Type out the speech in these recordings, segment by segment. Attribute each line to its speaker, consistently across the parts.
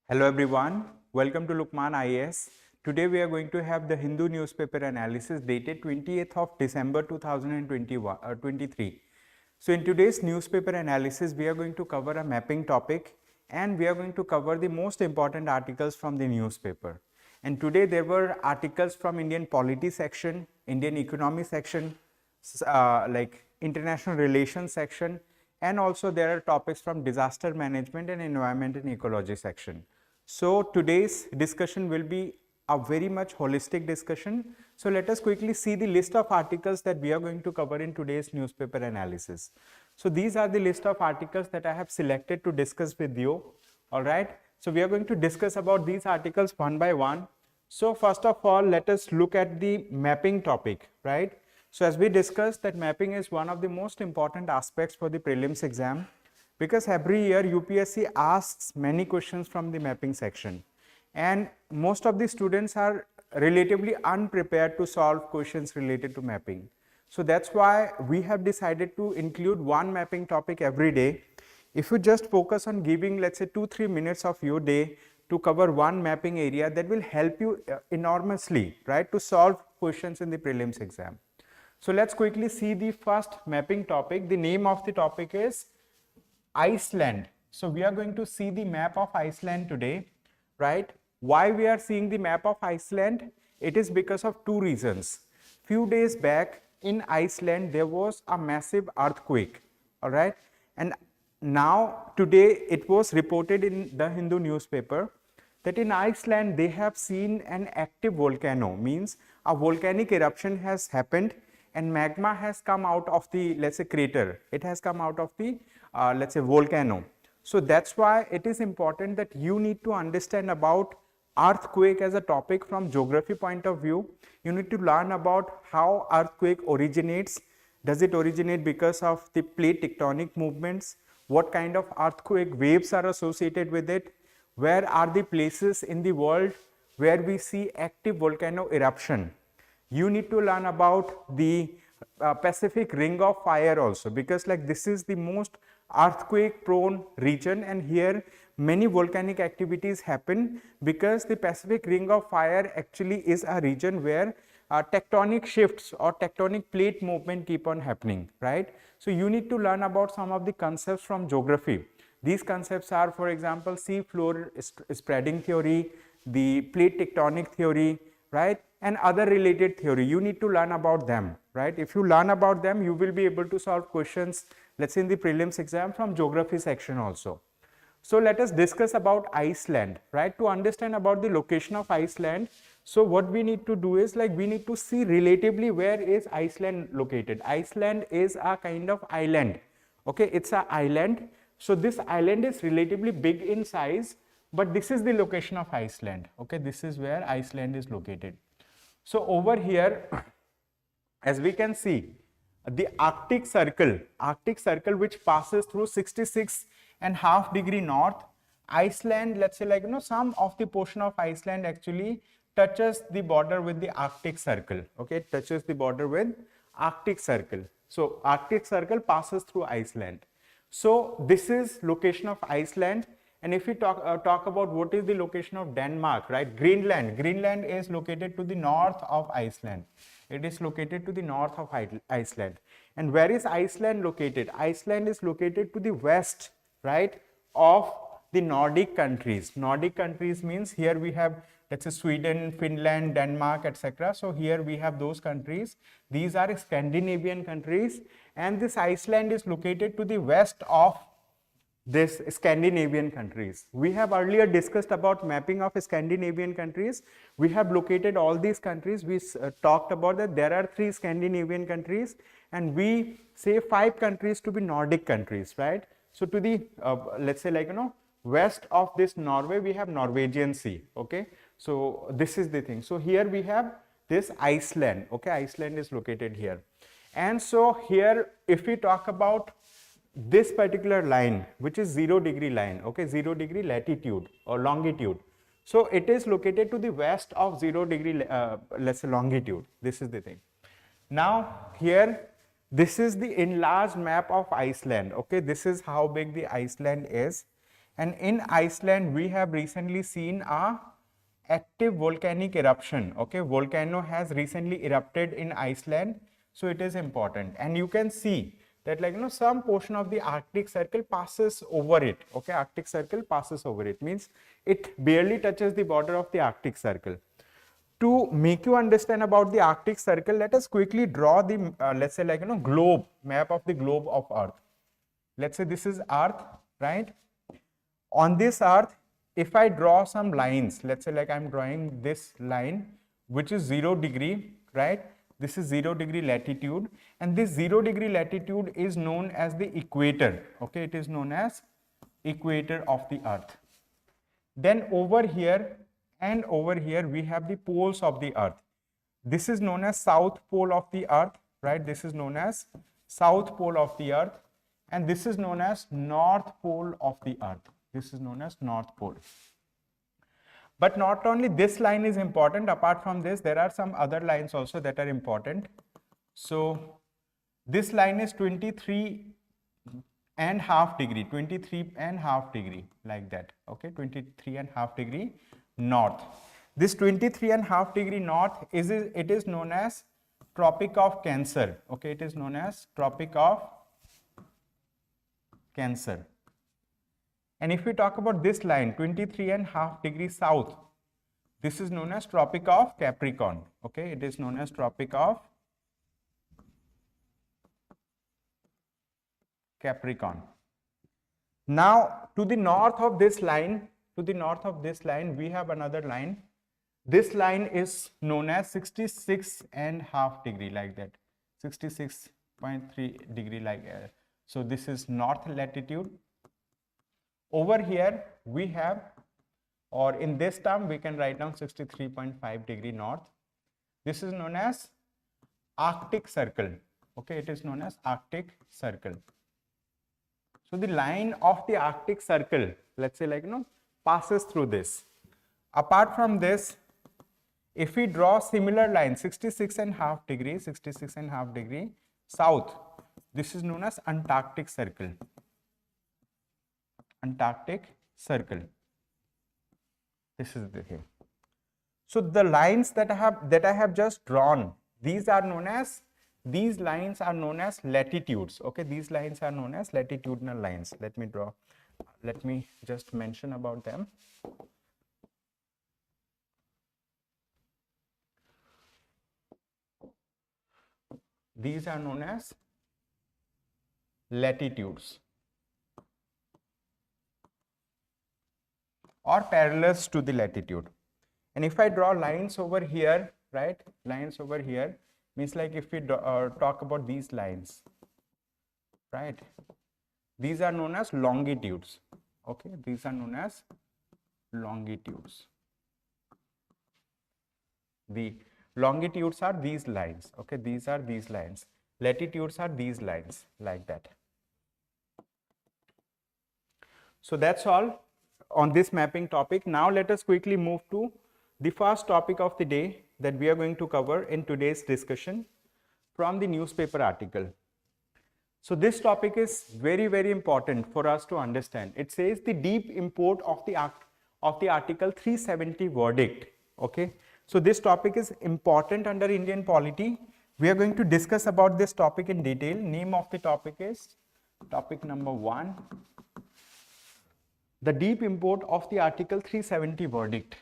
Speaker 1: Hello everyone, welcome to Lukmaan IAS. Today we are going to have the Hindu newspaper analysis dated 28th of December 2023. So in today's newspaper analysis, we are going to cover a mapping topic and we are going to cover the most important articles from the newspaper. And today there were articles from Indian polity section, Indian economy section, like international relations section, and also there are topics from disaster management and environment and ecology section. So today's discussion will be a very much holistic discussion. So let us quickly see the list of articles that we are going to cover in today's newspaper analysis. So these are the list of articles that I have selected to discuss with you. All right. So we are going to discuss about these articles one by one. So first of all, let us look at the mapping topic, right? So as we discussed that mapping is one of the most important aspects for the prelims exam, because every year UPSC asks many questions from the mapping section and most of the students are relatively unprepared to solve questions related to mapping. So that's why we have decided to include one mapping topic every day. If you just focus on giving, let's say, 2-3 minutes of your day to cover one mapping area, that will help you enormously, right, to solve questions in the prelims exam. So let's quickly see the first mapping topic. The name of the topic is Iceland. So we are going to see the map of Iceland today, right? Why we are seeing the map of Iceland? It is because of two reasons. Few days back in Iceland, there was a massive earthquake, all right? And now today it was reported in the Hindu newspaper that in Iceland they have seen an active volcano, means a volcanic eruption has happened and magma has come out of the, let's say, crater. It has come out of the, let's say, volcano. So that's why it is important that you need to understand about earthquake as a topic from geography point of view. You need to learn about how earthquake originates. Does it originate because of the plate tectonic movements? What kind of earthquake waves are associated with it? Where are the places in the world where we see active volcano eruption? You need to learn about the Pacific Ring of Fire also, because like this is the most earthquake prone region and here many volcanic activities happen because the Pacific Ring of Fire actually is a region where tectonic shifts or tectonic plate movement keep on happening, right? So you need to learn about some of the concepts from geography. These concepts are, for example, sea floor spreading theory, the plate tectonic theory, right, and other related theory. You need to learn about them, right? If you learn about them, you will be able to solve questions, let's say, in the prelims exam from geography section also. So let us discuss about Iceland, right? To understand about the location of Iceland, so what we need to do is, like, we need to see relatively where is Iceland located. Iceland is a kind of island, okay? It's an island. So this island is relatively big in size, but this is the location of Iceland, okay? This is where Iceland is located. So over here, as we can see, the Arctic Circle which passes through 66.5 degree north, Iceland, let's say, like, some of the portion of Iceland actually touches the border with the Arctic Circle, okay? It touches the border with Arctic Circle. So Arctic Circle passes through Iceland. So this is location of Iceland. And if we talk about what is the location of Denmark, right? Greenland is located to the north of Iceland. It is located to the north of Iceland. And where is Iceland located? Iceland is located to the west, right, of the Nordic countries. Nordic countries means here we have, let's say, Sweden, Finland, Denmark, etc. So here we have those countries. These are Scandinavian countries, and this Iceland is located to the west of this Scandinavian countries. We have earlier discussed about mapping of Scandinavian countries. We have located all these countries. We talked about that there are 3 Scandinavian countries and we say 5 countries to be Nordic countries, right? So to the let's say, like, west of this Norway we have Norwegian Sea, okay? So this is the thing. So here we have this Iceland, okay? Iceland is located here. And so here if we talk about this particular line, which is 0 degree line, okay, 0 degree latitude or longitude. So it is located to the west of 0 degree, let's say, longitude. This is the thing. Now here, this is the enlarged map of Iceland, okay. This is how big the Iceland is. And in Iceland, we have recently seen a active volcanic eruption. Okay, volcano has recently erupted in Iceland, so it is important. And you can see that, like, some portion of the Arctic Circle passes over it. Okay, Arctic Circle passes over it, means it barely touches the border of the Arctic Circle. To make you understand about the Arctic Circle, let us quickly draw the let's say, like, globe, map of the globe of Earth. Let's say this is Earth, right? On this Earth, if I draw some lines, let's say, like, I'm drawing this line, which is 0 degree, right? This is 0 degree latitude, and this 0 degree latitude is known as the equator. Okay, it is known as equator of the Earth. Then over here and over here, we have the poles of the Earth. This is known as south pole of the Earth, right? This is known as south pole of the Earth, and this is known as north pole of the Earth. This is known as north pole. But not only this line is important, apart from this, there are some other lines also that are important. So this line is 23.5 degree, 23.5 degree, like that. Okay, 23.5 degree north. This 23.5 degree north it is known as Tropic of Cancer. Okay, it is known as Tropic of Cancer. And if we talk about this line, 23.5 degrees south, this is known as Tropic of Capricorn. Okay, it is known as Tropic of Capricorn. Now, to the north of this line, we have another line. This line is known as 66.5 degree, like that, 66.3 degree, like so this is north latitude. Over here we have, or in this term we can write down 63.5 degree north. This is known as Arctic Circle. Okay, it is known as Arctic Circle. So the line of the Arctic Circle, let's say, like, passes through this. Apart from this, if we draw similar line, 66.5 degree south, this is known as Antarctic Circle. Antarctic Circle. This is the thing. So the lines that I have just drawn, these lines are known as latitudes. Okay, these lines are known as latitudinal lines. Let me just mention about them. These are known as latitudes, or parallels to the latitude. And if I draw lines over here, right, lines over here, means, like, if we talk about these lines, right, these are known as longitudes. Okay, these are known as longitudes. The longitudes are these lines. Okay, these are these lines. Latitudes are these lines, like that. So that's all on this mapping topic. Now let us quickly move to the first topic of the day that we are going to cover in today's discussion from the newspaper article. So this topic is very, very important for us to understand. It says the deep import of the Article 370 verdict. Okay, so this topic is important under Indian polity. We are going to discuss about this topic in detail. Name of the topic is topic number 1. The deep import of the Article 370 verdict.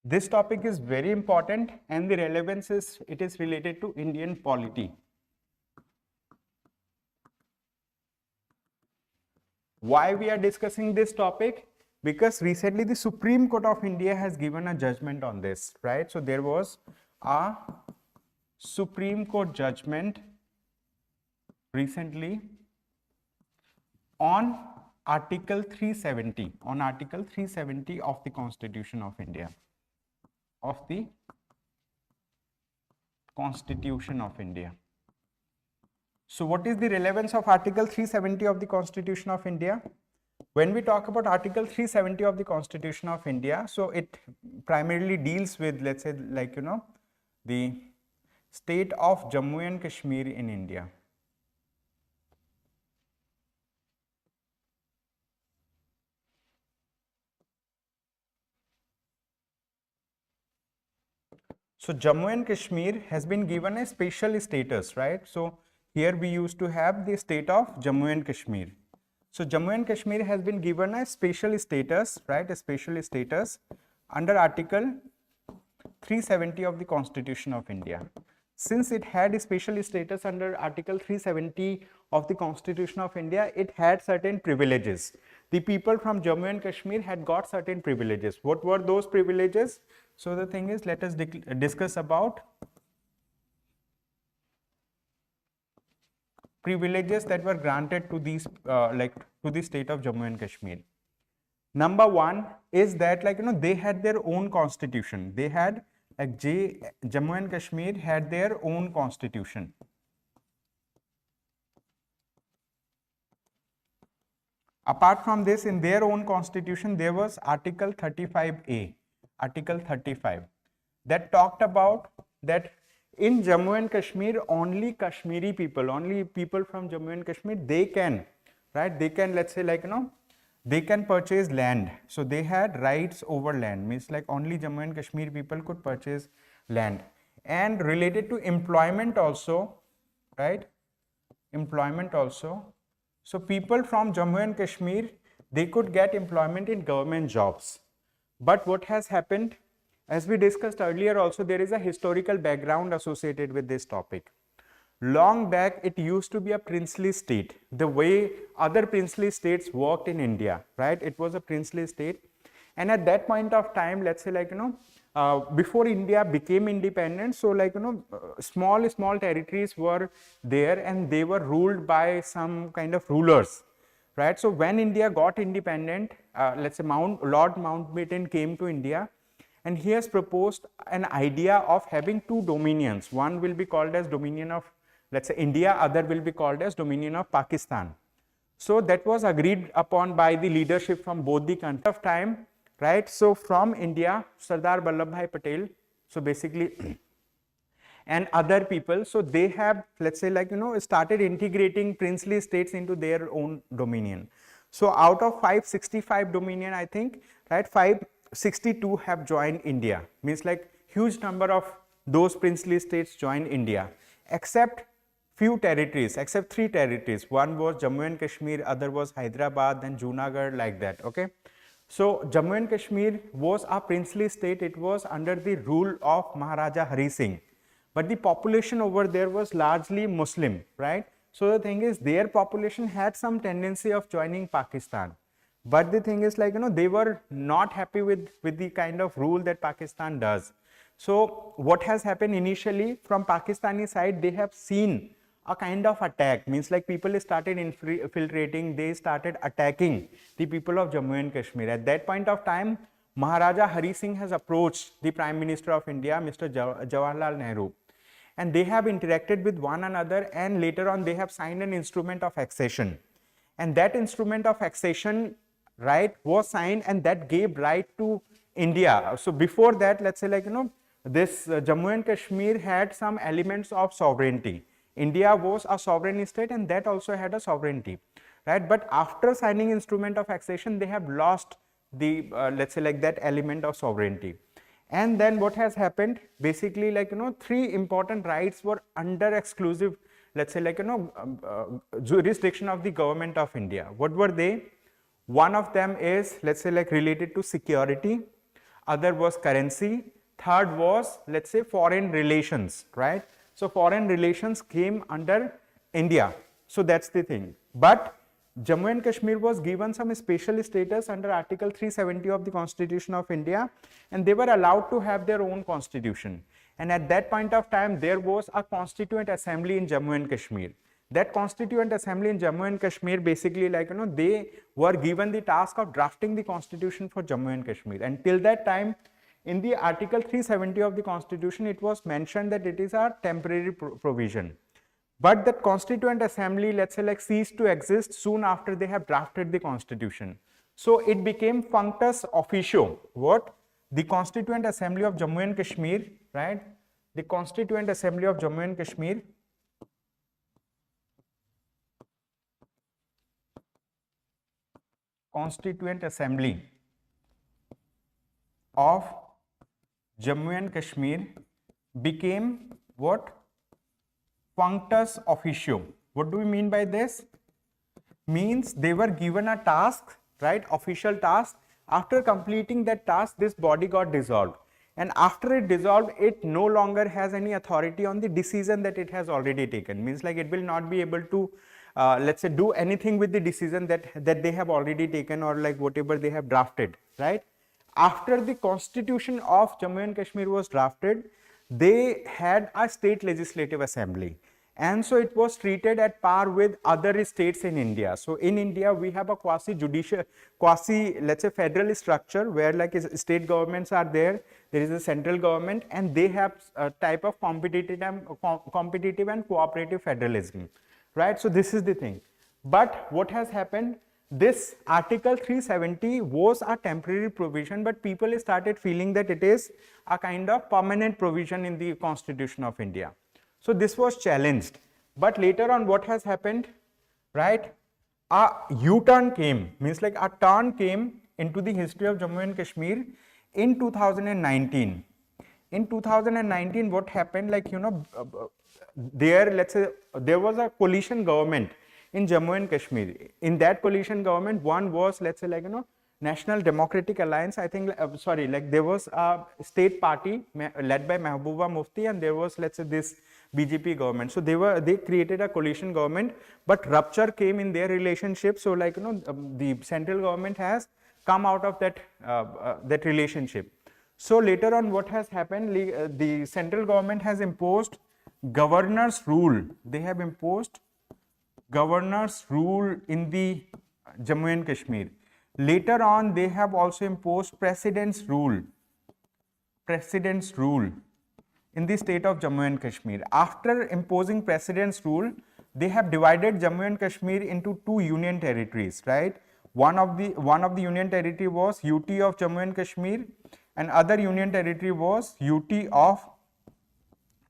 Speaker 1: This topic is very important, and the relevance is it is related to Indian polity. Why we are discussing this topic? Because recently the Supreme Court of India has given a judgment on this, right? So there was a Supreme Court judgment recently on Article 370, of the Constitution of India, of the Constitution of India. So what is the relevance of Article 370 of the Constitution of India? When we talk about Article 370 of the Constitution of India, so it primarily deals with, let's say, like, the state of Jammu and Kashmir in India. So Jammu and Kashmir has been given a special status, right? So here we used to have the state of Jammu and Kashmir. So Jammu and Kashmir has been given a special status, right? A special status under Article 370 of the Constitution of India. Since it had a special status under Article 370 of the Constitution of India, it had certain privileges. The people from Jammu and Kashmir had got certain privileges. What were those privileges? So the thing is, let us discuss about privileges that were granted to these, to the state of Jammu and Kashmir. Number one is that, they had their own constitution. They had, Jammu and Kashmir had their own constitution. Apart from this, in their own constitution, there was Article 35A, Article 35, that talked about that in Jammu and Kashmir, only Kashmiri people, only people from Jammu and Kashmir, they can, right? They can, let's say, they can purchase land. So they had rights over land, means like only Jammu and Kashmir people could purchase land. And related to employment also, right? Employment also. So people from Jammu and Kashmir, they could get employment in government jobs. But what has happened, as we discussed earlier also, there is a historical background associated with this topic. Long back, it used to be a princely state, the way other princely states worked in India, right? It was a princely state. And at that point of time, let's say, before India became independent, so small territories were there and they were ruled by some kind of rulers, right? So when India got independent, let's say Lord Mountbatten came to India, and he has proposed an idea of having two dominions. One will be called as Dominion of, let's say, India, other will be called as Dominion of Pakistan. So that was agreed upon by the leadership from both the countries of time, right? So from India, Sardar Vallabhbhai Patel, so basically, and other people, so they have, let's say, started integrating princely states into their own dominion. So out of 565 dominion, I think, right, 562 have joined India, means like huge number of those princely states joined India, except few territories, except 3 territories. One was Jammu and Kashmir, other was Hyderabad, then Junagadh, like that, okay? So Jammu and Kashmir was a princely state. It was under the rule of Maharaja Hari Singh, but the population over there was largely Muslim, right? So the thing is, their population had some tendency of joining Pakistan. But the thing is, they were not happy with the kind of rule that Pakistan does. So what has happened initially from Pakistani side, they have seen a kind of attack, means like people started infiltrating, they started attacking the people of Jammu and Kashmir. At that point of time, Maharaja Hari Singh has approached the Prime Minister of India, Mr. Jawaharlal Nehru, and they have interacted with one another, and later on they have signed an instrument of accession. And that instrument of accession, right, was signed, and that gave right to India. So before that, let's say, this Jammu and Kashmir had some elements of sovereignty. India was a sovereign state, and that also had a sovereignty, right? But after signing instrument of accession, they have lost the, let's say, that element of sovereignty. And then what has happened, basically, 3 important rights were under exclusive, let's say, jurisdiction of the government of India. What were they? One of them is, let's say, related to security, other was currency, third was, let's say, foreign relations, right? So foreign relations came under India. So that's the thing. But Jammu and Kashmir was given some special status under Article 370 of the Constitution of India, and they were allowed to have their own constitution. And at that point of time, there was a Constituent Assembly in Jammu and Kashmir. That Constituent Assembly in Jammu and Kashmir, basically, they were given the task of drafting the constitution for Jammu and Kashmir. And till that time, in the Article 370 of the Constitution, it was mentioned that it is a temporary provision. but that Constituent Assembly, let's say, like ceased to exist soon after they have drafted the constitution. So it became functus officio. What? The Constituent Assembly of Jammu and Kashmir, right? The Constituent Assembly of Jammu and Kashmir Constituent Assembly of Jammu and Kashmir became what? Functus officio. What do we mean by this? Means they were given a task, right? Official task. After completing that task, this body got dissolved. And after it dissolved, it no longer has any authority on the decision that it has already taken. Means like it will not be able to, let's say, do anything with the decision that they have already taken, or like whatever they have drafted, right? After the constitution of Jammu and Kashmir was drafted, they had a state legislative assembly. And so it was treated at par with other states in India. So in India, we have a let's say, federal structure where like state governments are there. There is a central government, and they have a type of competitive and cooperative federalism, right? So this is the thing. But what has happened? This Article 370 was a temporary provision, but people started feeling that it is a kind of permanent provision in the Constitution of India. So this was challenged, but later on what has happened, right? A U-turn came, means like a turn came into the history of Jammu and Kashmir in 2019. In 2019, what happened, like, you know, let's say, there was a coalition government in Jammu and Kashmir. In that coalition government, one was, let's say, like, you know, National Democratic Alliance, I think, like there was a state party led by Mehbooba Mufti, and there was, let's say, this BJP government. So they created a coalition government, but rupture came in their relationship. So like, you know, the central government has come out of that relationship. So later on, what has happened, the central government has imposed governor's rule. They have imposed governor's rule in the Jammu and Kashmir. Later on, they have also imposed president's rule in the state of Jammu and Kashmir. After imposing president's rule, they have divided Jammu and Kashmir into two union territories, right? One of the union territory was UT of Jammu and Kashmir, and other union territory was UT of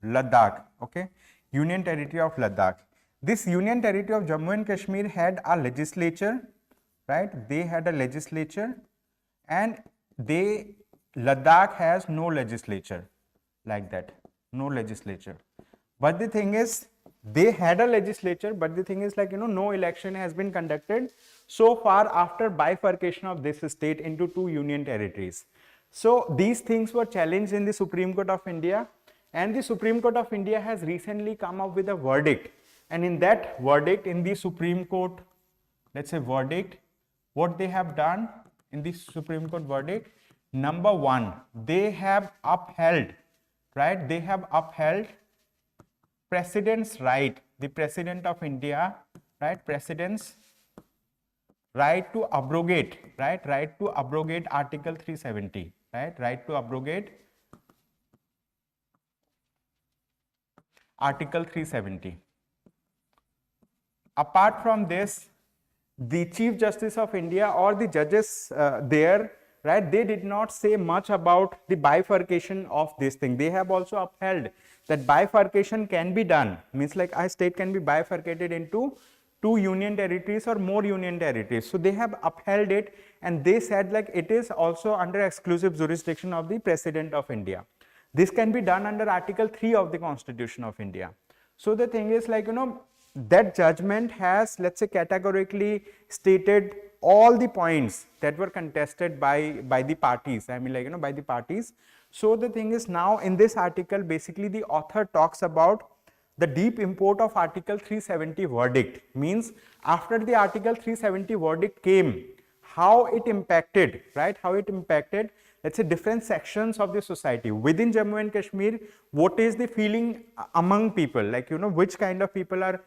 Speaker 1: Ladakh, okay? Union territory of Ladakh. This union territory of Jammu and Kashmir had a legislature, right? They had a legislature, and Ladakh has no legislature, like that, no legislature. But the thing is, they had a legislature, but the thing is, like, you know, no election has been conducted so far after bifurcation of this state into two union territories. So these things were challenged in the Supreme Court of India, and the Supreme Court of India has recently come up with a verdict. And in that verdict, in the Supreme Court, let's say verdict, what they have done in the Supreme Court verdict, number one, they have upheld, right? They have upheld President's right, the President of India, right? President's right to abrogate, right? Right to abrogate Article 370, right? Right to abrogate Article 370. Apart from this, the Chief Justice of India or the judges there, right, they did not say much about the bifurcation of this thing. They have also upheld that bifurcation can be done, means like a state can be bifurcated into two union territories or more union territories. So they have upheld it, and they said like it is also under exclusive jurisdiction of the President of India. This can be done under Article 3 of the Constitution of India. So the thing is, like, you know, that judgment has, let's say, categorically stated all the points that were contested by the parties, I mean, like, you know, by the parties. So the thing is, now in this article, basically the author talks about the deep import of Article 370 verdict, means after the Article 370 verdict came, how it impacted, right, how it impacted, let's say, different sections of the society within Jammu and Kashmir. What is the feeling among people, like, you know, which kind of people are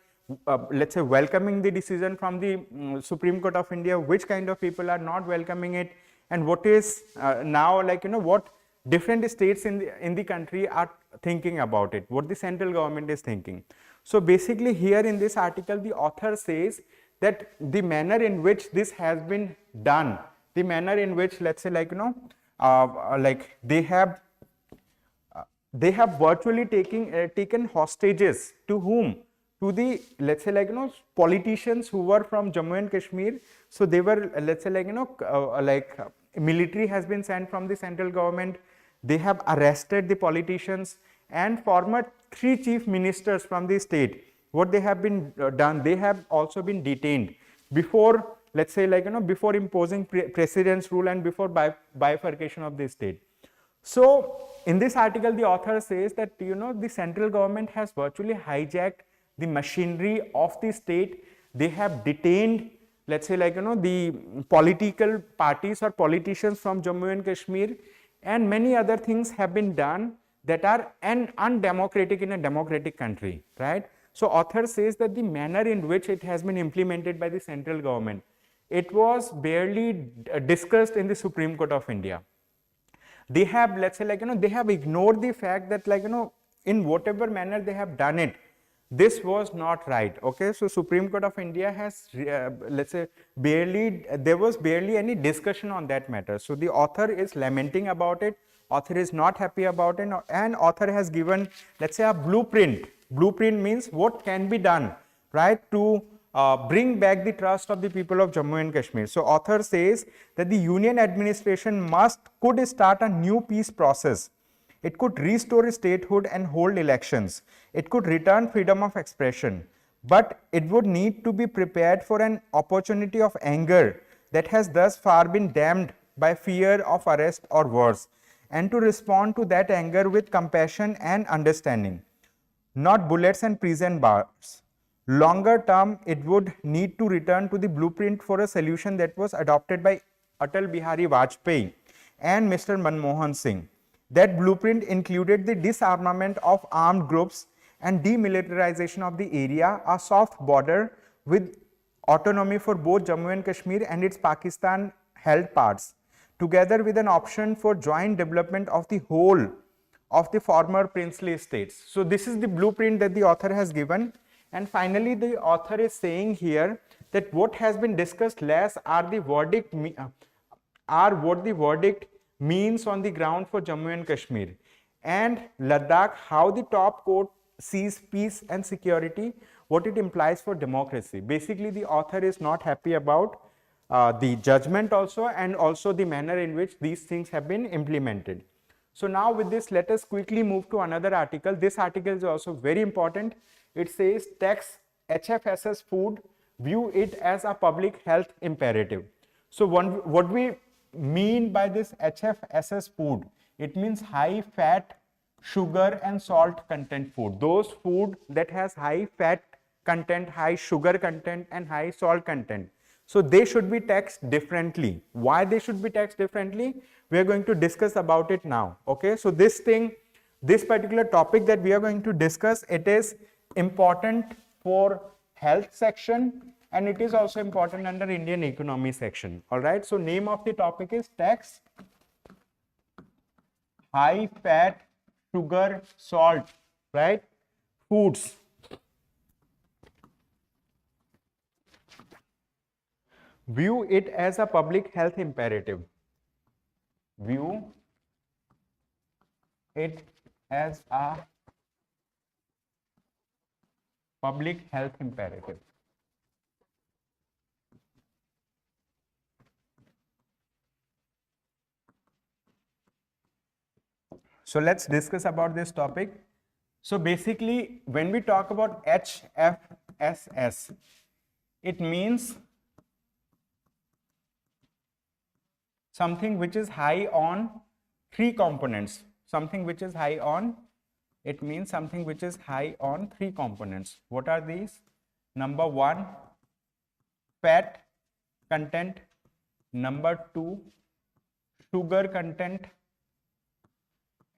Speaker 1: let's say welcoming the decision from the Supreme Court of India, which kind of people are not welcoming it, and what is now, like, you know, what different states in the country are thinking about it, what the central government is thinking. So basically here in this article, the author says that the manner in which this has been done, the manner in which, let's say, like, like they have virtually taken hostages to whom? To the, let's say, like, politicians who were from Jammu and Kashmir. So they were, let's say, like, military has been sent from the central government. They have arrested the politicians and former 3 chief ministers from the state. What they have been done, they have also been detained before, let's say, like, before imposing president's rule and before bifurcation of the state. So in this article, the author says that, the central government has virtually hijacked the machinery of the state. They have detained, let's say, like, the political parties or politicians from Jammu and Kashmir, and many other things have been done that are undemocratic in a democratic country, right? So author says that the manner in which it has been implemented by the central government, it was barely discussed in the Supreme Court of India. They have, let's say, like, they have ignored the fact that, like, in whatever manner they have done it, this was not right. Okay, so Supreme Court of India has, let's say, there was barely any discussion on that matter. So the author is lamenting about it, author is not happy about it, and author has given, let's say, a blueprint. Blueprint means what can be done, right, to bring back the trust of the people of Jammu and Kashmir. So author says that the union administration could start a new peace process. It could restore statehood and hold elections. It could return freedom of expression, but it would need to be prepared for an opportunity of anger that has thus far been dammed by fear of arrest or worse, and to respond to that anger with compassion and understanding, not bullets and prison bars. Longer term, it would need to return to the blueprint for a solution that was adopted by Atal Bihari Vajpayee and Mr. Manmohan Singh. That blueprint included the disarmament of armed groups and demilitarization of the area, a soft border with autonomy for both Jammu and Kashmir and its Pakistan held parts, together with an option for joint development of the whole of the former princely states. So this is the blueprint that the author has given. And finally, the author is saying here that what has been discussed less are what the verdict means on the ground for Jammu and Kashmir and Ladakh, how the top court sees peace and security, what it implies for democracy. Basically, the author is not happy about the judgment also, and also the manner in which these things have been implemented. So now with this, let us quickly move to another article. This article is also very important. It says tax HFSS food, view it as a public health imperative. So what we mean by this HFSS food, it means high fat, sugar and salt content food. Those food that has high fat content, high sugar content and high salt content. So they should be taxed differently. Why they should be taxed differently? We are going to discuss about it now. Okay, so this particular topic that we are going to discuss, it is important for health section and it is also important under Indian economy section. All right, so name of the topic is tax high fat, sugar, salt, right, foods. View it as a public health imperative. View it as a public health imperative. So let's discuss about this topic. So basically, when we talk about HFSS, it means something which is high on three components. Something which is high on, it means something which is high on three components. What are these? Number one, fat content. Number two, sugar content.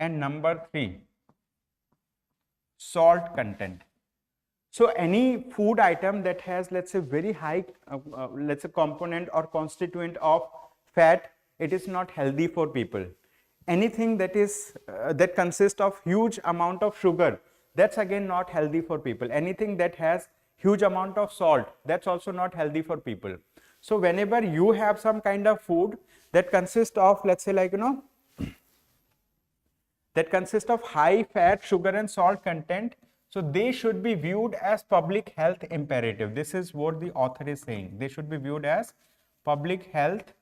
Speaker 1: And number three, salt content. So any food item that has, let's say, very high, let's say, component or constituent of fat, it is not healthy for people. anything that is that consists of huge amount of sugar, that's again not healthy for people. Anything that has huge amount of salt, that's also not healthy for people. So whenever you have some kind of food that consists of, let's say, like, that consist of high fat, sugar and salt content, so they should be viewed as public health imperative. This is what the author is saying. They should be viewed as public health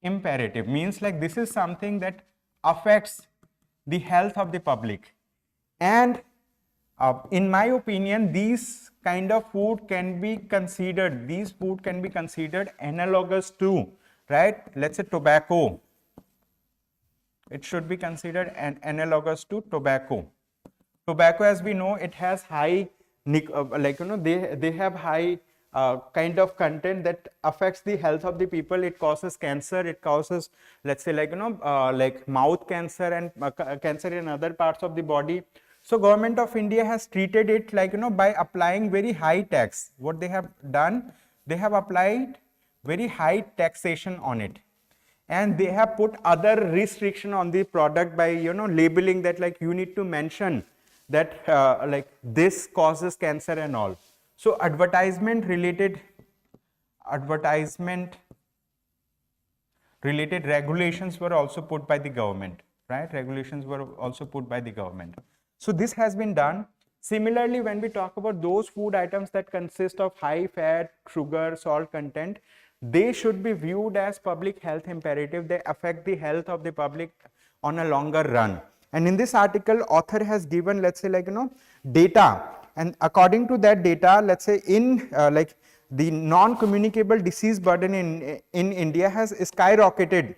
Speaker 1: imperative. Means like this is something that affects the health of the public. And in my opinion, these kind of food can be considered, these food can be considered analogous to, right, let's say tobacco. It should be considered an analogous to tobacco. Tobacco, as we know, it has high, they have high kind of content that affects the health of the people. It causes cancer, it causes, let's say, like mouth cancer and cancer in other parts of the body. So government of India has treated it like, by applying very high tax. What they have done, they have applied very high taxation on it. And they have put other restriction on the product by, labeling that, like, you need to mention that like this causes cancer and all. So advertisement related regulations were also put by the government, right? Regulations were also put by the government. So this has been done. Similarly, when we talk about those food items that consist of high fat, sugar, salt content, they should be viewed as public health imperative. They affect the health of the public on a longer run. And in this article, author has given, let's say, like, data. And according to that data, let's say in like the non-communicable disease burden in India has skyrocketed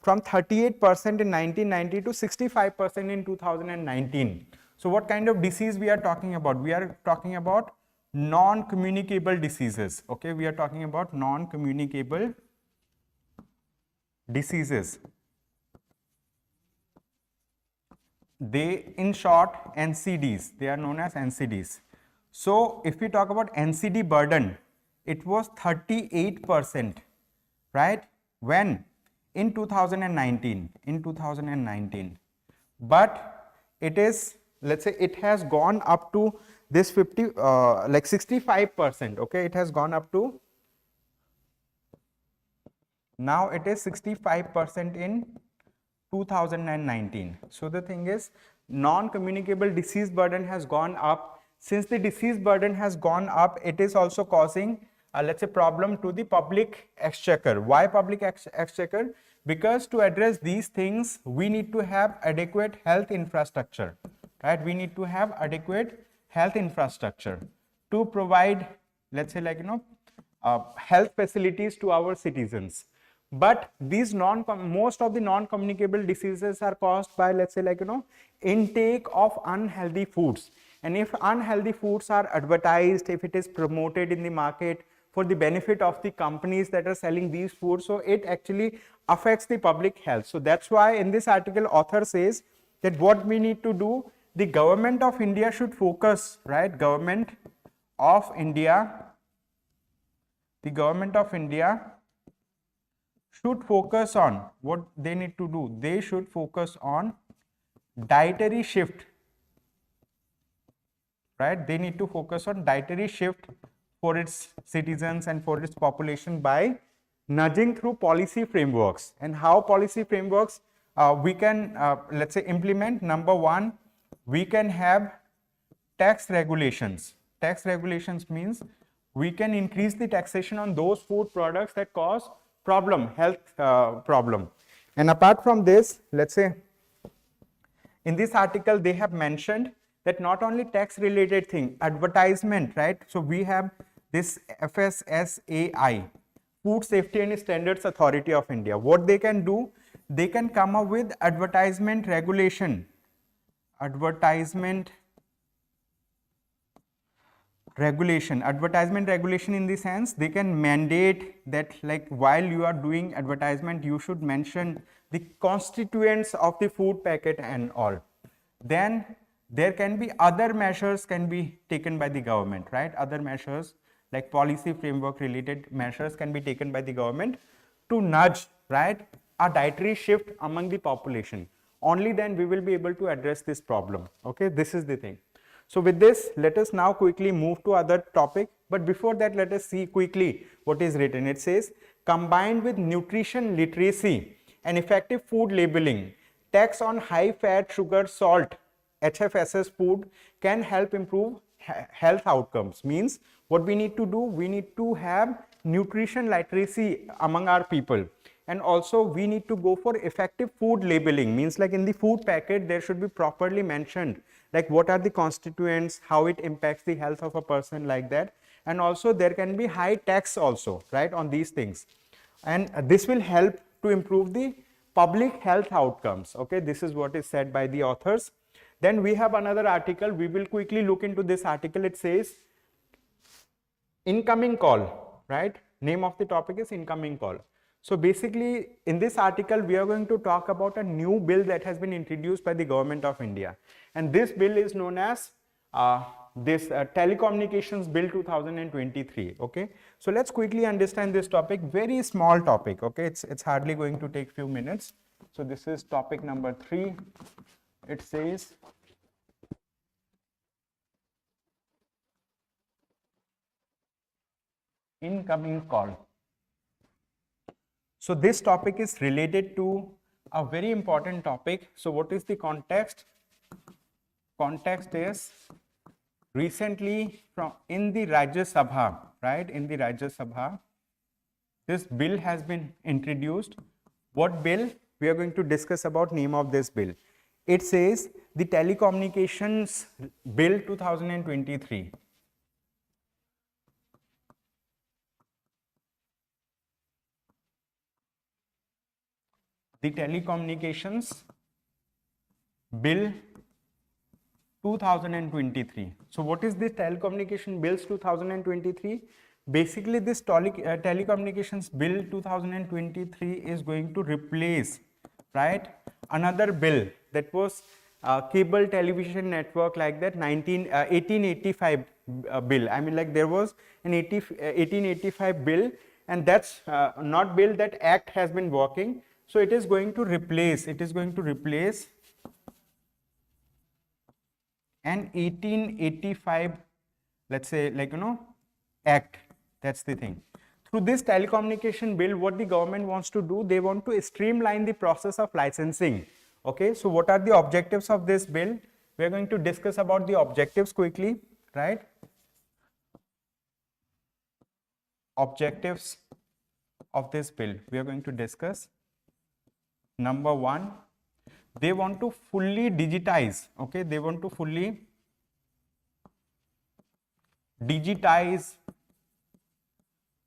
Speaker 1: from 38% in 1990 to 65% in 2019. So what kind of disease we are talking about? We are talking about non-communicable diseases. Okay, we are talking about non-communicable diseases. They, in short, NCDs, they are known as NCDs. So if we talk about NCD burden, it was 38%, right? When? In 2019, but it is, let's say, it has gone up to this 65%. Okay, it has gone up to, now it is 65% in 2019. So the thing is, non-communicable disease burden has gone up. Since the disease burden has gone up, it is also causing let's say problem to the public exchequer. Why public exchequer? Because to address these things, we need to have adequate health infrastructure, right? We need to have adequate health infrastructure to provide, let's say, like, health facilities to our citizens. But these most of the non-communicable diseases are caused by, let's say, like, intake of unhealthy foods. And if unhealthy foods are advertised, if it is promoted in the market for the benefit of the companies that are selling these foods, so it actually affects the public health. So that's why in this article, author says that what we need to do, the government of India should focus, right? The government of India should focus on what they need to do. They should focus on dietary shift, right? They need to focus on dietary shift for its citizens and for its population by nudging through policy frameworks. And how policy frameworks we can, let's say, implement? Number one, we can have tax regulations. Tax regulations means we can increase the taxation on those food products that cause health problem. And apart from this, let's say, in this article, they have mentioned that not only tax related thing, advertisement, right? So we have this FSSAI, Food Safety and Standards Authority of India. What they can do, they can come up with advertisement regulation. Advertisement regulation in the sense, they can mandate that, like, while you are doing advertisement, you should mention the constituents of the food packet and all. Then there can be other measures can be taken by the government, right? Other measures like policy framework related measures can be taken by the government to nudge, right? a dietary shift among the population. Only then we will be able to address this problem. Okay, this is the thing. So with this, let us now quickly move to other topic. But before that, let us see quickly what is written. It says, combined with nutrition literacy and effective food labeling, tax on high fat, sugar, salt, HFSS food can help improve health outcomes. Means what we need to do, we need to have nutrition literacy among our people, and also we need to go for effective food labeling. Means like in the food packet there should be properly mentioned like what are the constituents, how it impacts the health of a person, like that. And also there can be high tax also, right, on these things, and this will help to improve the public health outcomes. Okay, this is what is said by the authors. Then we have another article, we will quickly look into this article. It says incoming call, right? Name of the topic is incoming call. So basically in this article we are going to talk about a new bill that has been introduced by the government of India, and this bill is known as Telecommunications Bill 2023. Okay, so let's quickly understand this topic. Very small topic. Okay, it's hardly going to take few minutes. So this is topic number 3. It says incoming call. So this topic is related to a very important topic. So what is the context? Context is recently in the Rajya Sabha, right? In the Rajya Sabha, this bill has been introduced. What bill? We are going to discuss about name of this bill. It says the Telecommunications Bill 2023. The Telecommunications Bill 2023. So what is this Telecommunication Bills 2023? Basically this Telecommunications Bill 2023 is going to replace, right, another bill that was cable television network, like that 1885 bill. I mean, like there was an 1885 bill, and that's not bill, that act has been working. So it is going to replace, an 1885, let's say, like, act. That's the thing. Through this telecommunication bill, what the government wants to do, they want to streamline the process of licensing. Okay, so what are the objectives of this bill? We are going to discuss about the objectives quickly, right? Objectives of this bill we are going to discuss. Number 1, they want to fully digitize. Okay, they want to fully digitize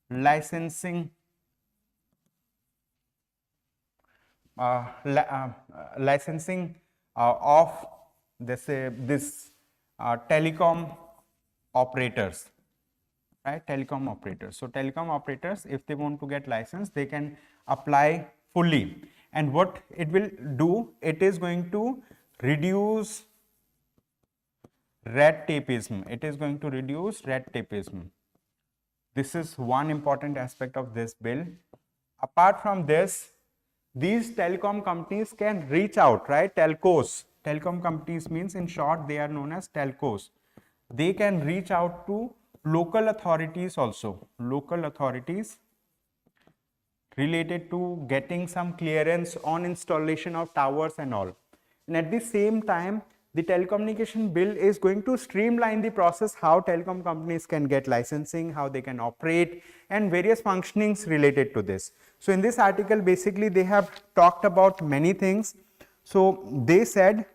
Speaker 1: licensing of this telecom operators, right? Telecom operators. So telecom operators, if they want to get license, they can apply fully. And what it will do, it is going to reduce red tapeism. It is going to reduce red tapeism. This is one important aspect of this bill. Apart from this, these telecom companies can reach out, right? Telcos. Telecom companies means, in short, they are known as telcos. They can reach out to local authorities also. Local authorities related to getting some clearance on installation of towers and all. And at the same time, the telecommunication bill is going to streamline the process, how telecom companies can get licensing, how they can operate, and various functionings related to this. So in this article, basically they have talked about many things. So they said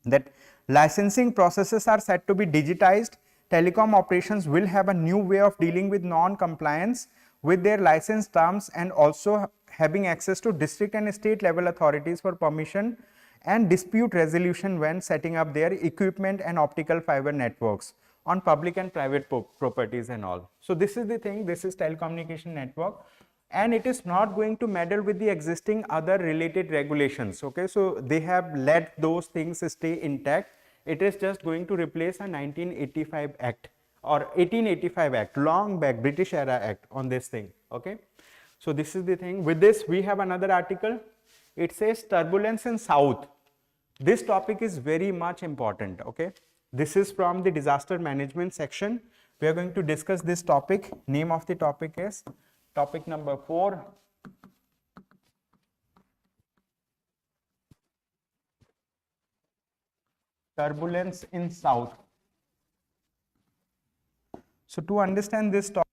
Speaker 1: that licensing processes are set to be digitized. Telecom operations will have a new way of dealing with non-compliance with their license terms, and also having access to district and state level authorities for permission and dispute resolution when setting up their equipment and optical fiber networks on public and private properties and all. So this is the thing, this is telecommunication network, and it is not going to meddle with the existing other related regulations. Okay, so they have let those things stay intact. It is just going to replace a 1985 Act or 1885 Act, long back British era Act on this thing. Okay, So this is the thing. With this, we have another article. It says turbulence in South. This topic is very much important. Okay. This is from the disaster management section. We are going to discuss this topic. Name of the topic is topic number 4. Turbulence in South. So to understand this topic,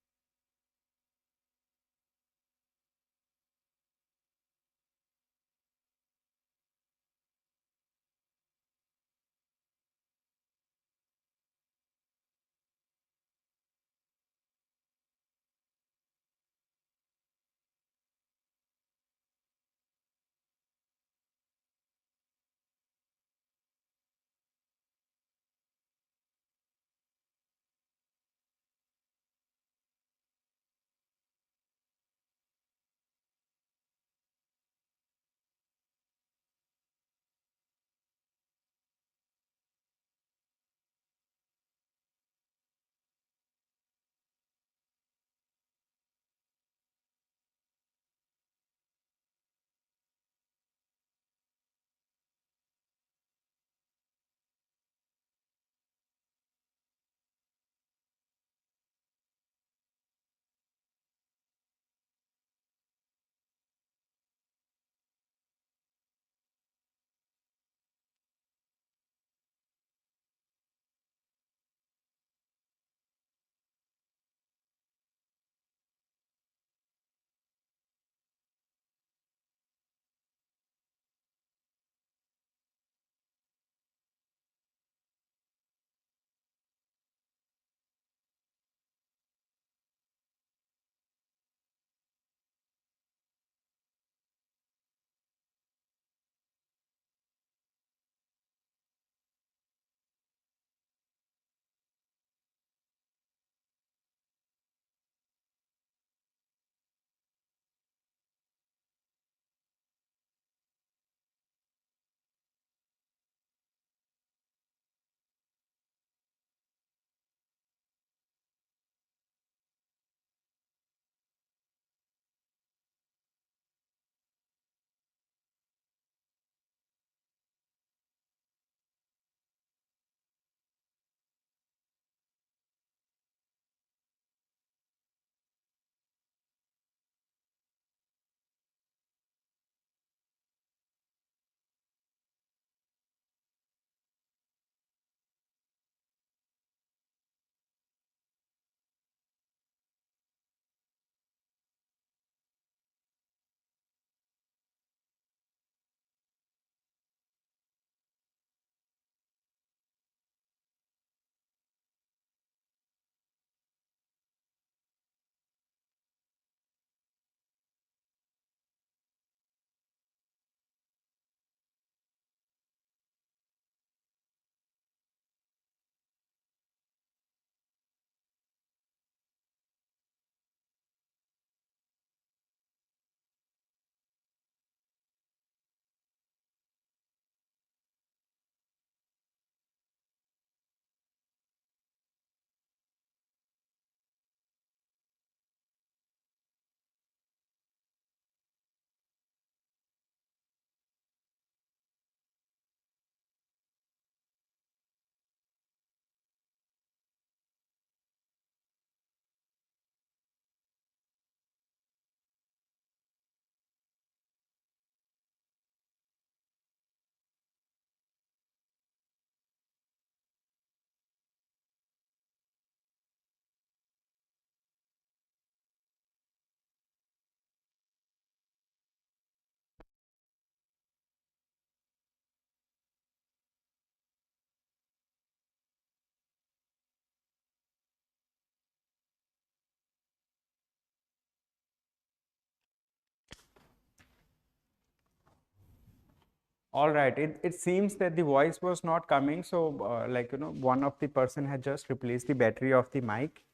Speaker 1: all right, it seems that the voice was not coming. So one of the person had just replaced the battery of the mic.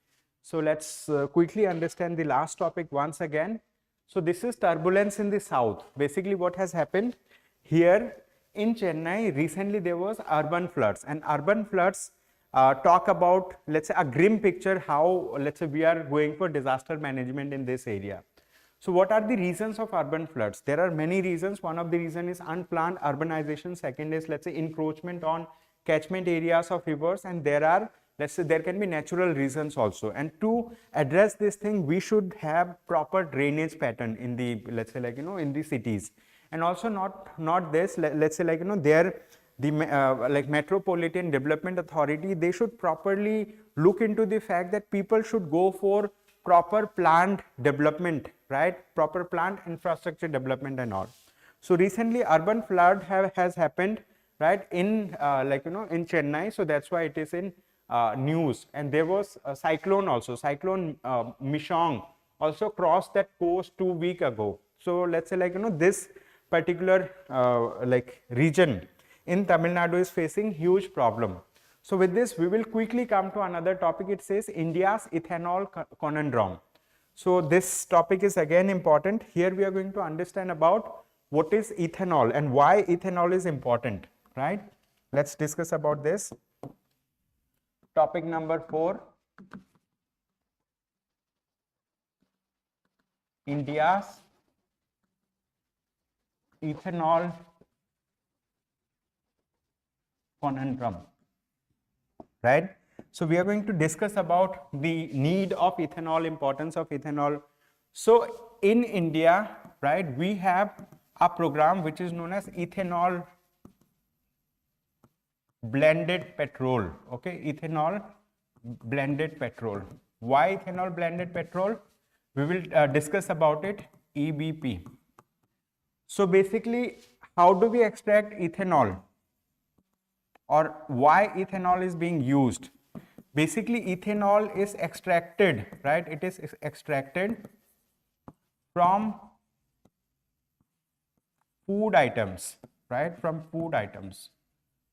Speaker 1: So let's quickly understand the last topic once again. So this is turbulence in the south. Basically what has happened here in Chennai, recently there was urban floods, and urban floods talk about, let's say, a grim picture how, let's say, we are going for disaster management in this area. So what are the reasons of urban floods? There are many reasons. One of the reason is unplanned urbanization. Second is, let's say, encroachment on catchment areas of rivers, and there are, let's say, there can be natural reasons also. And to address this thing, we should have proper drainage pattern in the, let's say, like, in the cities. And also not this, let's say, like, there the like Metropolitan Development Authority, they should properly look into the fact that people should go for proper planned development, right? Proper planned infrastructure development and all. So recently urban flood has happened, right, in like, in Chennai. So that's why it is in news. And there was a cyclone also, cyclone Mishong also crossed that coast 2 weeks ago. So let's say, like, this particular like region in Tamil Nadu is facing huge problem. So with this, we will quickly come to another topic. It says India's ethanol conundrum. So this topic is again important. Here we are going to understand about what is ethanol and why ethanol is important, right? Let's discuss about this. Topic number 4. India's ethanol conundrum, right? So we are going to discuss about the need of ethanol, importance of ethanol. So in India, right, we have a program which is known as ethanol blended petrol. Okay, ethanol blended petrol. Why ethanol blended petrol? We will discuss about it. EBP. So basically, how do we extract ethanol, or why ethanol is being used? Basically, ethanol is extracted, right? It is extracted from food items, right? From food items.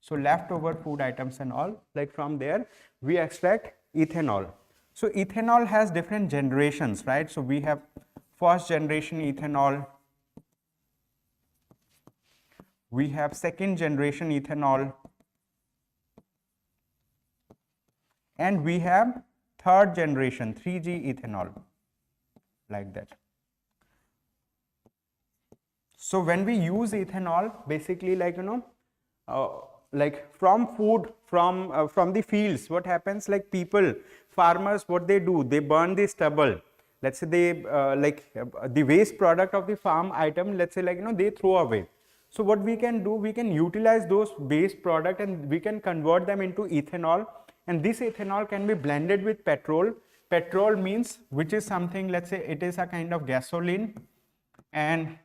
Speaker 1: So leftover food items and all, like from there we extract ethanol. So ethanol has different generations, right? So we have first generation ethanol, we have second generation ethanol, and we have third generation 3G ethanol, like that. So when we use ethanol, basically, like, like from food, from the fields, what happens, like people, farmers, what they do, they burn the stubble. Let's say they like the waste product of the farm item, let's say, like, they throw away. So what we can do, we can utilize those waste product and we can convert them into ethanol, and this ethanol can be blended with petrol. Petrol means, which is something, let's say it is a kind of gasoline, and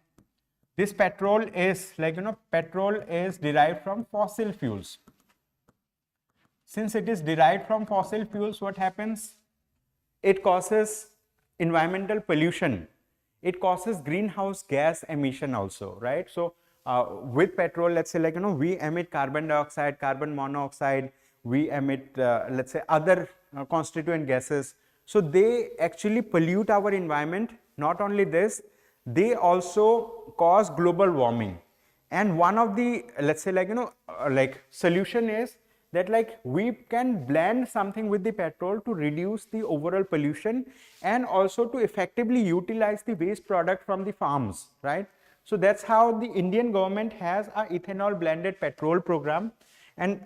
Speaker 1: this petrol is, like, petrol is derived from fossil fuels. Since it is derived from fossil fuels, what happens? It causes environmental pollution. It causes greenhouse gas emission also, right? So with petrol, let's say, like, we emit carbon dioxide, carbon monoxide, we emit, let's say, other constituent gases. So they actually pollute our environment. Not only this, they also cause global warming. And one of the, let's say, like, like solution is that, like, we can blend something with the petrol to reduce the overall pollution and also to effectively utilize the waste product from the farms, right? So that's how the Indian government has a ethanol blended petrol program. And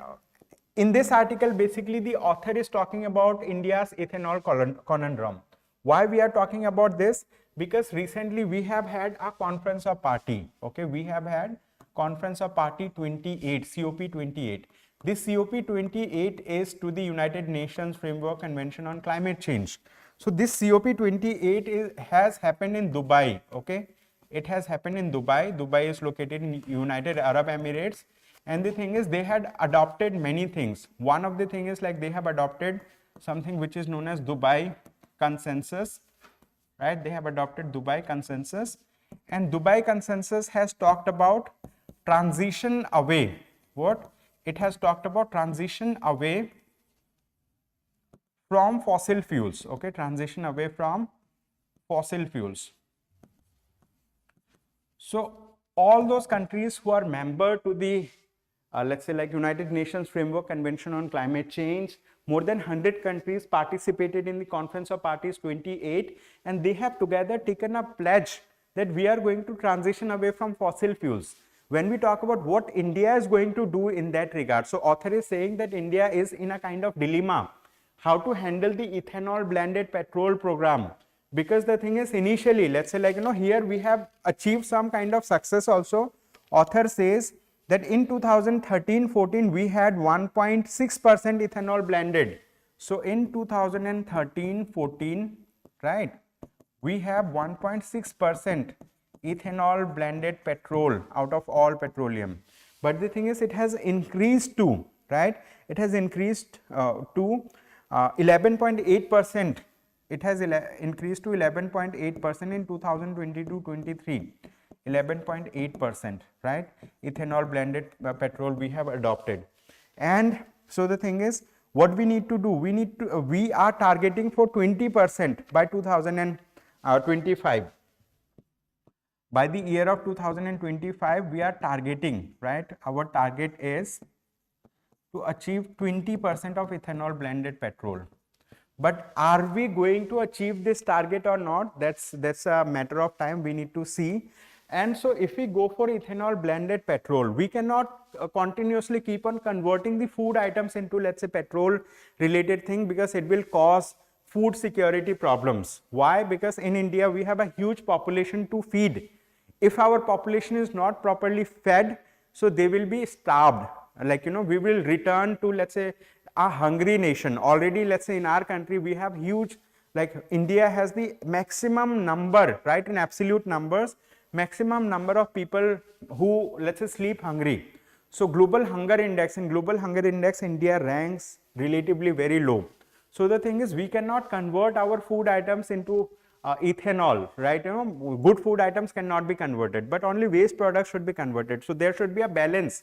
Speaker 1: in this article, basically the author is talking about India's ethanol conundrum. Why we are talking about this? Because recently we have had a conference of party. Okay, we have had conference of party 28, COP 28. This COP 28 is to the United Nations Framework Convention on Climate Change. So this COP 28 has happened in Dubai. Okay, it has happened in Dubai. Dubai is located in United Arab Emirates. And the thing is, they had adopted many things. One of the thing is, like, they have adopted something which is known as Dubai Consensus, right? They have adopted Dubai Consensus, and Dubai Consensus has talked about transition away. What? It has talked about transition away from fossil fuels. Okay, transition away from fossil fuels. So all those countries who are member to the let's say like United Nations Framework Convention on Climate Change. More than 100 countries participated in the Conference of Parties 28, and they have together taken a pledge that we are going to transition away from fossil fuels. When we talk about what India is going to do in that regard, so author is saying that India is in a kind of dilemma, how to handle the ethanol blended petrol program. Because the thing is, initially, let's say like, here we have achieved some kind of success also. Author says that in 2013-14, we had 1.6% ethanol blended. So in 2013-14, right, we have 1.6% ethanol blended petrol out of all petroleum. But the thing is, it has increased to, right, it has increased to 11.8%. It has increased to 11.8% in 2022-23. 11.8%, right, ethanol blended petrol we have adopted. And so the thing is, what we need to do, we are targeting for 20% by 2025. By the year of 2025, we are targeting, right, our target is to achieve 20% of ethanol blended petrol. But are we going to achieve this target or not? That's a matter of time, we need to see. And so if we go for ethanol blended petrol, we cannot continuously keep on converting the food items into, let's say, petrol related thing, because it will cause food security problems. Why? Because in India we have a huge population to feed. If our population is not properly fed, so they will be starved. Like, we will return to, let's say, a hungry nation. Already, let's say, in our country we have huge, like India has the maximum number, right, in absolute numbers, maximum number of people who, let's say, sleep hungry. So global hunger index, in global hunger index, India ranks relatively very low. So the thing is, we cannot convert our food items into ethanol, right? Good food items cannot be converted, but only waste products should be converted. So there should be a balance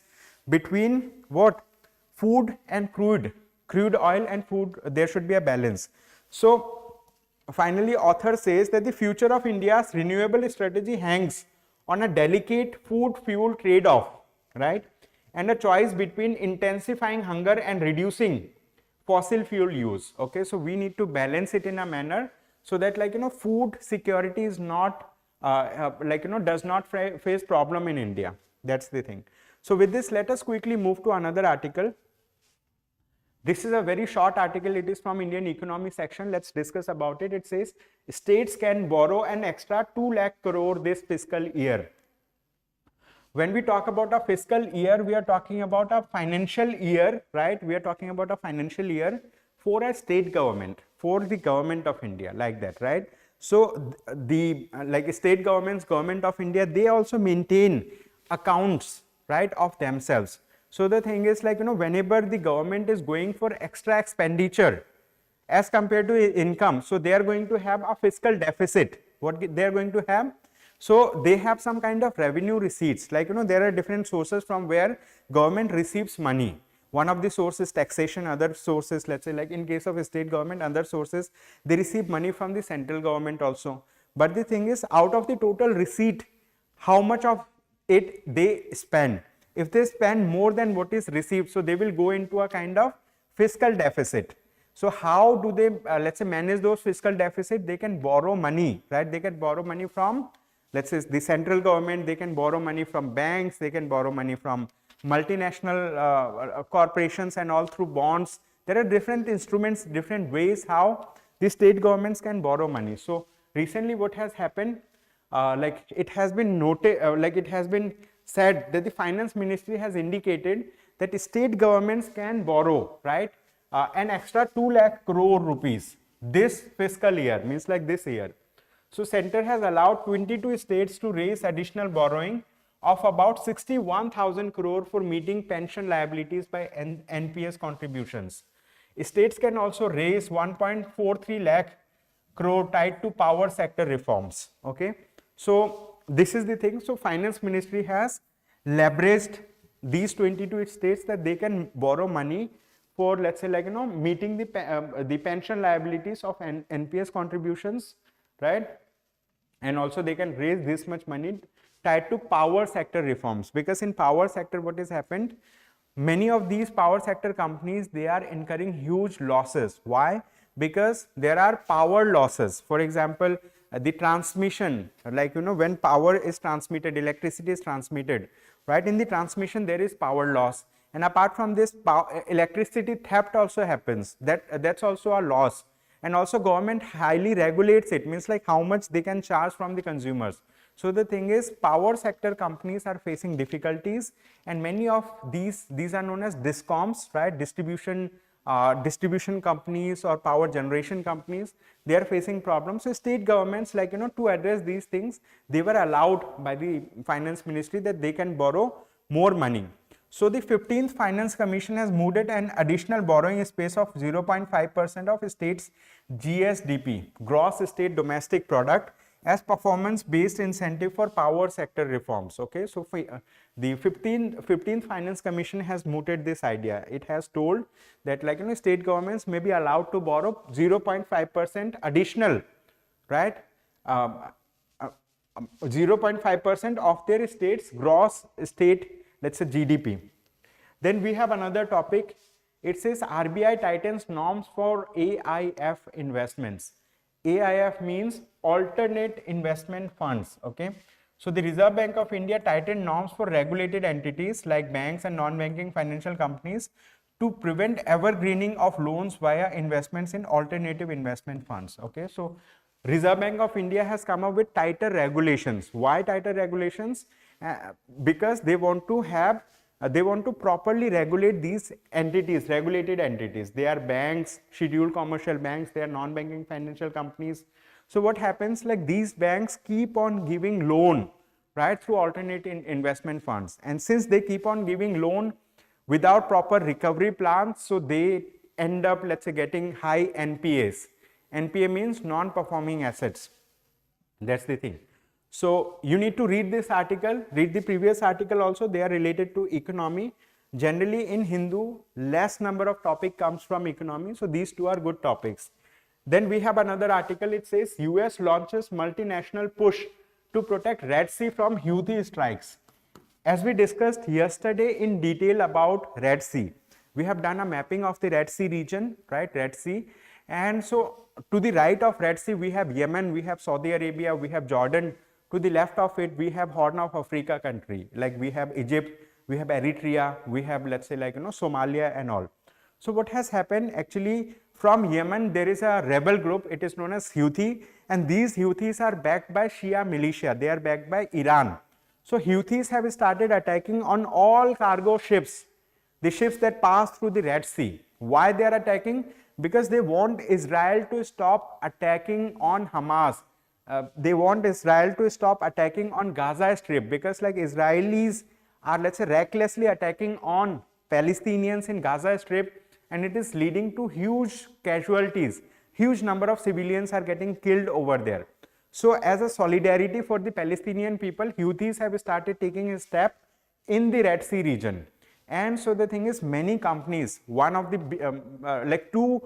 Speaker 1: between what? Food and crude oil and food, there should be a balance. So finally, author says that the future of India's renewable strategy hangs on a delicate food fuel trade-off, right, and a choice between intensifying hunger and reducing fossil fuel use. Okay, so we need to balance it in a manner so that, like, food security is not does not face problem in India. That's the thing. So with this, let us quickly move to another article. This is a very short article. It is from Indian Economy section. Let's discuss about it. It says states can borrow an extra 2 lakh crore this fiscal year. When we talk about a fiscal year, we are talking about a financial year, right? We are talking about a financial year for a state government, for the government of India, like that, right? So the state governments, government of India, they also maintain accounts, right, of themselves. So the thing is, like, whenever the government is going for extra expenditure as compared to income, so they are going to have a fiscal deficit. What they are going to have? So they have some kind of revenue receipts. Like, there are different sources from where government receives money. One of the sources taxation, other sources, let's say, like in case of a state government, other sources, they receive money from the central government also. But the thing is, out of the total receipt, how much of it they spend? If they spend more than what is received, so they will go into a kind of fiscal deficit. So how do they, let's say, manage those fiscal deficit? They can borrow money, right? They can borrow money from, let's say, the central government. They can borrow money from banks. They can borrow money from multinational corporations and all through bonds. There are different instruments, different ways how the state governments can borrow money. So recently, what has happened? It has been noted, it has been said that the finance ministry has indicated that state governments can borrow, right, an extra 2 lakh crore rupees this fiscal year, means like this year. So center has allowed 22 states to raise additional borrowing of about 61,000 crore for meeting pension liabilities by NPS contributions. States can also raise 1.43 lakh crore tied to power sector reforms. Okay, so this is the thing. So finance ministry has leveraged these 22 states that they can borrow money for, let's say, meeting the pension liabilities of NPS contributions, right? And also they can raise this much money tied to power sector reforms, because in power sector what has happened, many of these power sector companies, they are incurring huge losses. Why? Because there are power losses. For example, the transmission, like when power is transmitted, electricity is transmitted, right? In the transmission there is power loss, and apart from this, electricity theft also happens. That's also a loss. And also government highly regulates it, means like how much they can charge from the consumers. So the thing is, power sector companies are facing difficulties, and many of these are known as discoms, right? Distribution companies or power generation companies, they are facing problems. So state governments, like to address these things, they were allowed by the finance ministry that they can borrow more money. So the 15th Finance Commission has mooted an additional borrowing space of 0.5% of states GSDP, gross state domestic product, as performance based incentive for power sector reforms. Okay, so the 15th Finance Commission has mooted this idea. It has told that, like state governments may be allowed to borrow 0.5% additional, right? 0.5% of their state's gross state, let's say, GDP. Then we have another topic. It says RBI tightens norms for AIF investments. AIF means alternate investment funds. Okay, so the Reserve Bank of India tightened norms for regulated entities like banks and non-banking financial companies to prevent evergreening of loans via investments in alternative investment funds. Okay, so Reserve Bank of India has come up with tighter regulations. Why tighter regulations? Because they want to properly regulate these entities, regulated entities. They are banks, scheduled commercial banks, they are non-banking financial companies. So what happens, like these banks keep on giving loan, right, through alternate investment funds. And since they keep on giving loan without proper recovery plans, so they end up, let's say, getting high NPAs. NPA means non-performing assets. That's the thing. So you need to read this article, read the previous article also. They are related to economy. Generally in Hindu, less number of topic comes from economy. So these two are good topics. Then we have another article. It says US launches multinational push to protect Red Sea from Houthi strikes. As we discussed yesterday in detail about Red Sea, we have done a mapping of the Red Sea region, right? Red Sea. And so to the right of Red Sea, we have Yemen, we have Saudi Arabia, we have Jordan. To the left of it, we have Horn of Africa country, like we have Egypt, we have Eritrea, we have, let's say, like Somalia and all. So what has happened, actually from Yemen there is a rebel group, it is known as Houthi, and these Houthis are backed by Shia militia, they are backed by Iran. So Houthis have started attacking on all cargo ships, the ships that pass through the Red Sea. Why they are attacking? Because they want Israel to stop attacking on Hamas. They want Israel to stop attacking on Gaza Strip, because like Israelis are, let's say, recklessly attacking on Palestinians in Gaza Strip, and it is leading to huge casualties. Huge number of civilians are getting killed over there. So as a solidarity for the Palestinian people, Houthis have started taking a step in the Red Sea region. And so the thing is, many companies, one of the like two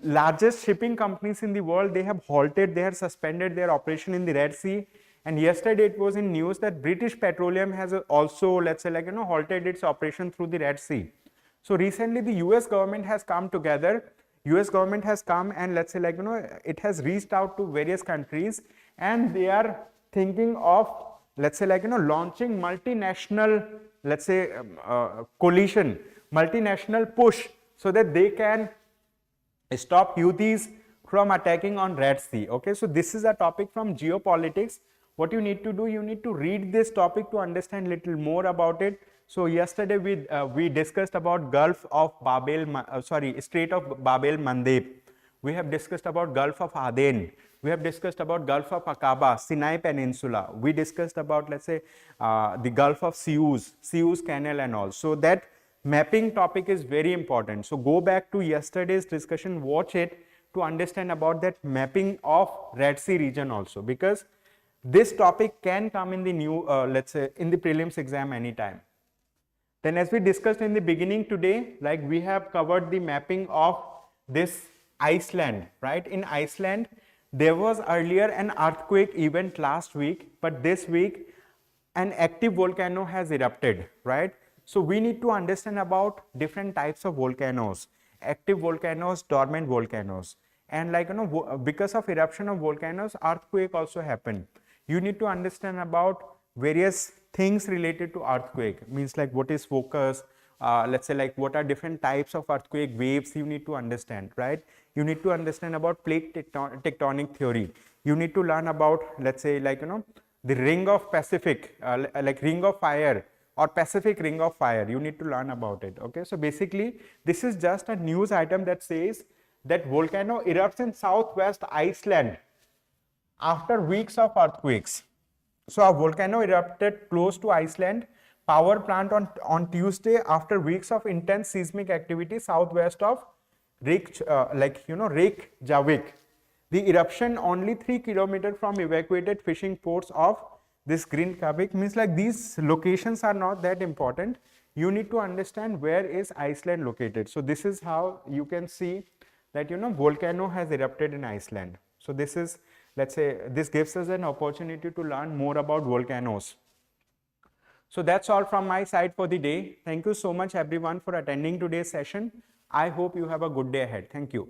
Speaker 1: largest shipping companies in the world, they have halted, they have suspended their operation in the Red Sea. And yesterday it was in news that British Petroleum has also, let's say, like halted its operation through the Red Sea. So recently the US government has come together. US government has come and, let's say, like it has reached out to various countries, and they are thinking of, let's say, like launching multinational, let's say, coalition, multinational push, so that they can stop Houthis from attacking on Red Sea. Okay, so this is a topic from geopolitics. What you need to do, you need to read this topic to understand little more about it. So yesterday we discussed about Gulf of Strait of Bab el Mandeb. We have discussed about Gulf of Aden. We have discussed about Gulf of Aqaba, Sinai Peninsula. We discussed about, let's say, the Gulf of Suez Canal and all. So that mapping topic is very important. So go back to yesterday's discussion, watch it to understand about that mapping of Red Sea region also, because this topic can come in the new, let's say, in the prelims exam anytime. Then as we discussed in the beginning today, like we have covered the mapping of this Iceland, right? In Iceland, there was earlier an earthquake event last week, but this week an active volcano has erupted, right? So we need to understand about different types of volcanoes, active volcanoes, dormant volcanoes, and like because of eruption of volcanoes, earthquake also happen. You need to understand about various things related to earthquake, means like what is focus, let's say like what are different types of earthquake waves you need to understand, right? You need to understand about plate tectonic theory. You need to learn about, let's say like the ring of Pacific, like ring of fire or Pacific ring of fire. You need to learn about it. Okay, so basically this is just a news item that says that volcano erupts in southwest Iceland after weeks of earthquakes. So a volcano erupted close to Iceland power plant on Tuesday after weeks of intense seismic activity southwest of Reykjavik. The eruption only 3 kilometers from evacuated fishing ports of this Grindavik, means like these locations are not that important. You need to understand where is Iceland located. So this is how you can see that volcano has erupted in Iceland. So this is, let's say, this gives us an opportunity to learn more about volcanoes. So that's all from my side for the day. Thank you so much everyone for attending today's session. I hope you have a good day ahead. Thank you.